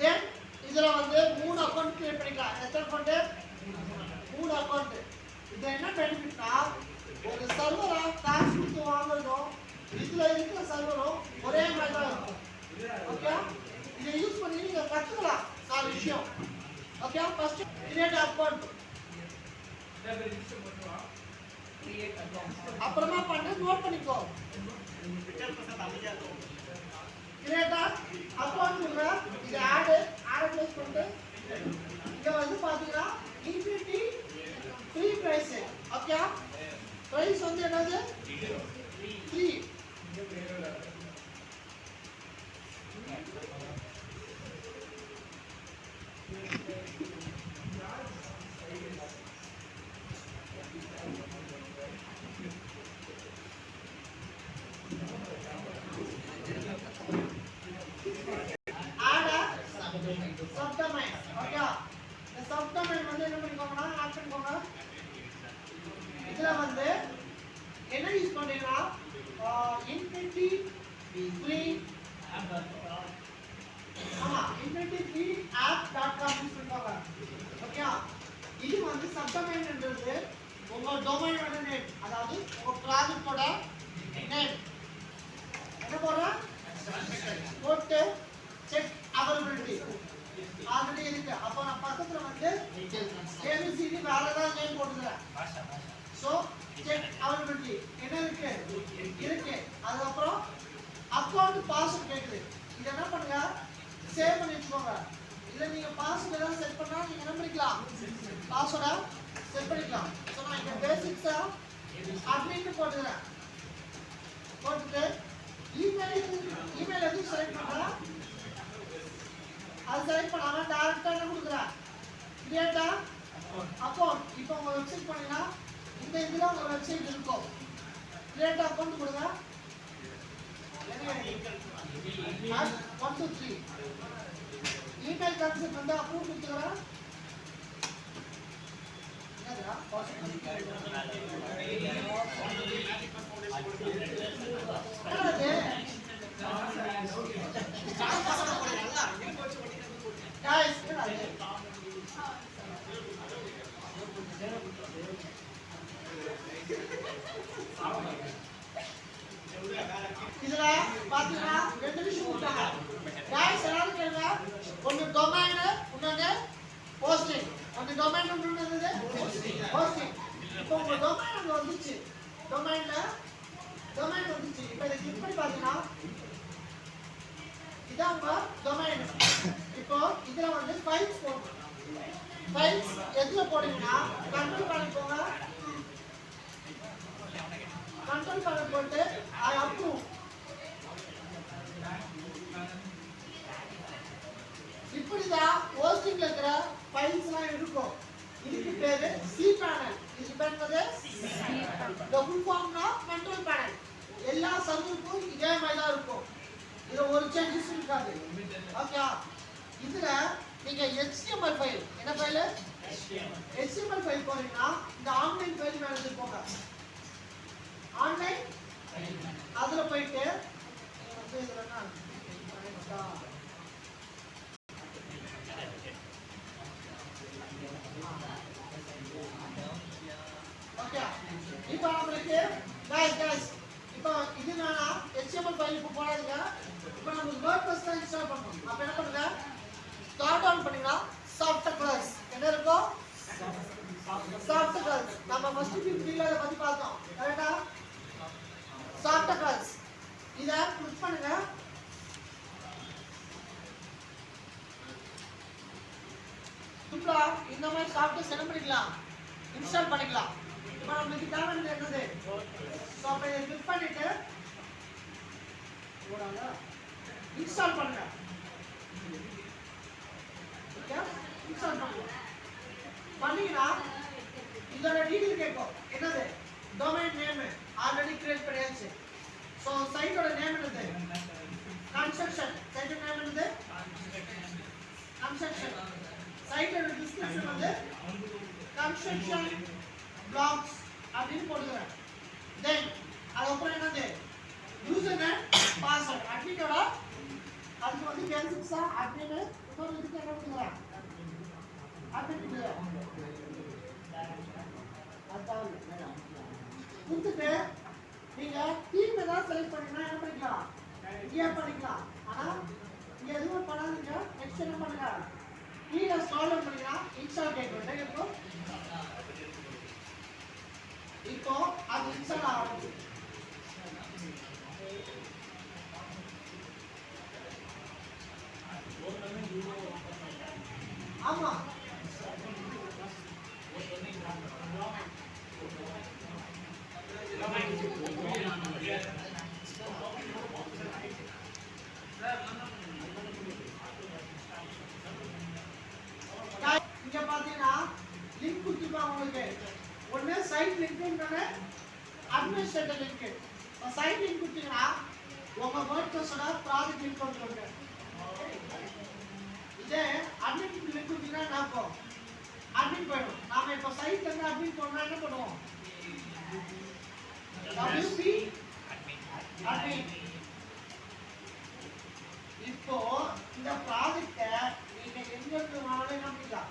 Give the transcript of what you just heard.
Then இதுல வந்து மூணு அக்கவுண்ட் கிரியேட் பண்ணிக்கலாம். எத்தனை அக்கவுண்ட்? மூணு அக்கவுண்ட். இது என்ன பெனிஃபிட்னா ஒரு சர்வரா காசு கொடுத்து வாங்குறதும் இதுல இருக்கிற சர்வரும் ஒரே மாதிரி தான் இருக்கும். ஓகே, இதை யூஸ் பண்ணி நீங்க கத்துக்கலாம் நாலு விஷயம். Okay, first create account. அப்புறமா பண்ண நோட் பண்ணிக்கோ. கிரியேட் அக்கவுண்ட் இது ஆட் ப்ளேஸ் பண்ணிட்டு இங்க வந்து பாத்தீங்கன்னா infinity free price. Okay, price வந்து என்னது? 3. சப்டமைன். ஓகே, இந்த சப்டமைன் வந்து என்ன பண்ணிக்கோங்கன்னா ஆட் பண்ணிக்கோங்க. இதுல வந்து என்ன யூஸ் பண்றீங்கன்னா infinity free infinity free app.com use பண்ணிக்கோங்க. ஓகே, இது வந்து சப்டமைன்ன்றது உங்க டொமைனோட நேம், அதாவது உங்க ப்ராஜெக்ட்டோட நேம். என்ன போறோம் போட்டு செக் அவைலபிலிட்டி ஆல்ரெடி இருக்கு. அப்போ நான் பக்கத்துல வந்து ABCD வேற ஏதாவது நேம் போட்டுக்கிறேன். சோ செக் அவைலபிலிட்டி என்ன இருக்கு இருக்கு. அதுக்கப்புறம் அக்கவுண்ட் பாஸ்வேர்ட் கேக்குது. இது என்ன பண்ணுங்க, சேவ் பண்ணி வச்சுக்கோங்க. இல்ல நீங்க பாஸ்வேர்ட் ஏதாவது செட் பண்ணா நீங்க என்ன பண்ணிக்கலாம், பாஸ்வேர்டா செட் பண்ணிக்கலாம். சோ நான் இங்க பேசிக்ஸா அட்மின் போட்டுக்கிறேன். போட்டுட்டு இமெயில் எதுவும் செலக்ட் பண்றேன். அது செலக்ட் பண்ணாம டைரக்டா என்ன கொடுக்குறேன், கிரியேட் அக்கவுண்ட். இப்போ உங்க வெப்சைட் பண்ணீங்கன்னா இந்த இதுல உங்க வெப்சைட் இருக்கும். கிரியேட் அக்கவுண்ட் கொடுங்க. 1 2 3 இமெயில் கன்செப்ட் வந்து அப்ரூவ் கொடுத்துறேன். இதுல பாத்தீங்கன்னா ரெண்டு விஷயம் கொடுத்தாங்க. गाइस எல்லாரும் கேளுங்க. ஒன்னு டொமைன், இன்னொன்னு ஹோஸ்டிங். ஒன்னு டொமைன், இன்னொன்னு என்னது ஹோஸ்டிங். இப்போ உங்க டொமைன் வந்துச்சு. டொமைன் வந்துச்சு. இப்போ இத கிளிக் பண்ணி பாத்தீங்கன்னா இதான் உங்க டொமைன். இப்போ இதுல வந்து ஃபைல்ஸ் போடுங்க. ஃபைல்ஸ் எதுல போடுவீங்கன்னா கண்ட்ரோல் பேனல் போங்க. கண்ட்ரோல் பேனல் போட்டு ஐ அப்ரூவ். இப்படிதான் ஹோஸ்டிங்ல இருக்கிற ஃபைல்ஸ்லாம் இருக்கும். இதுக்கு பேரு சி பேனல். இதுக்கு பேர் என்னது? the full form of control panel. எல்லா சர்வருக்கும் இதே மாதிரி தான் இருக்கும். இதுல ஒரு சேஞ்சஸ் இருக்காது. ஓகே, இதுல நீங்க HTML ஃபைல், என்ன ஃபைல்? HTML ஃபைல் போறீங்கன்னா இந்த ஆன்லைன் ஃபைல் மேனேஜர் போங்க. ஆன்லைன் அதுல போயிட்டு ஓகே, இப்போ நமக்கு गाइस இப்போ இது நானா HTML ஃபைல் இப்போ போடாதீங்க. இப்போ நம்ம WordPress தான் இன்ஸ்டால் பண்ணனும். அப்ப என்ன பண்ணுங்க, ஸ்டார்ட் டவுன் பண்ணீங்கன்னா சாஃப்ட் கிளாஸ் என்ன இருக்கும்? Soft class. நம்ம ஃபர்ஸ்ட் வீடியோல அத பத்தி பார்த்தோம். கரெக்ட்டா? சாஃப்ட் கிளாஸ் இத கிளிக் பண்ணுங்க. சிம்பிளா இந்த மாதிரி சாஃப்ட்வேர் செட் பண்ணிக்கலாம், இன்ஸ்டால் பண்ணிக்கலாம். இப்போ நமக்கு தேவையானது என்னது? சோ அப்ப இத கிளிக் பண்ணிட்டு ஓடாங்க இன்ஸ்டால் பண்ணுங்க. ஓகே, இன்ஸ்டால் பண்ணுங்க. பண்ணீங்கன்னா இதோட டீடைல் கேட்கும். என்னது? டொமைன் நேம் ஆல்ரெடி கிரியேட் பண்ணியாச்சு. சோ சைட்டோட நேம் என்னது? construction சைட் நேம் என்னது construction சைட்டோட டிஸ்கிரிப்ஷன் வந்து construction blocks அப்படின்னு போடுறேன் தென் அதுக்கப்புறம் என்னது யூசர் நேம் பாஸ்வேர்ட் அட்மினோட அதுக்கு வந்து பேசிக்ஸா அட்மின் இன்னொரு இதுக்கு என்ன கொடுக்குறேன் அட்மின் கொடுத்துட்டு நீங்க டீம் ஏதாவது செலக்ட் பண்ணீங்கன்னா என்ன பண்ணிக்கலாம் இங்கே பண்ணிக்கலாம் ஆனா இங்க எதுவும் பண்ணாதீங்க நெக்ஸ்ட் என்ன பண்ணுங்க கீழே ஸ்க்ரால் பண்ணீங்கன்னா இன்ஸ்டால் கேட்கும் இருக்கும் இப்போ அது இன்ஸ்டால் ஆகும் ஆமா இங்க பாத்தீங்கன்னா லிங்க் கொடுத்துருப்பாங்க உங்களுக்கு ஒண்ணு சைட் லிங்க் இன்னொன்னு அட்மினிஸ்ட்ரேட்டர் லிங்க் சைட் லிங்க் கொடுத்தீங்கன்னா உங்க வேர்ட்ப்ரெஸ்ஸோட ப்ராஜெக்ட் லிங்க் கொடுத்துருங்க இதே அட்மின் லிங்க் கொடுத்தீங்கன்னா நான் அட்மின் போயிடும் நாம இப்போ சைட்ல இருந்து அட்மின் போனா என்ன பண்ணுவோம் WP அட்மின் இப்போ இந்த ப்ராஜெக்ட்டை நீங்க எங்க இருந்து வேணாலும் என்ன பண்ணிக்கலாம்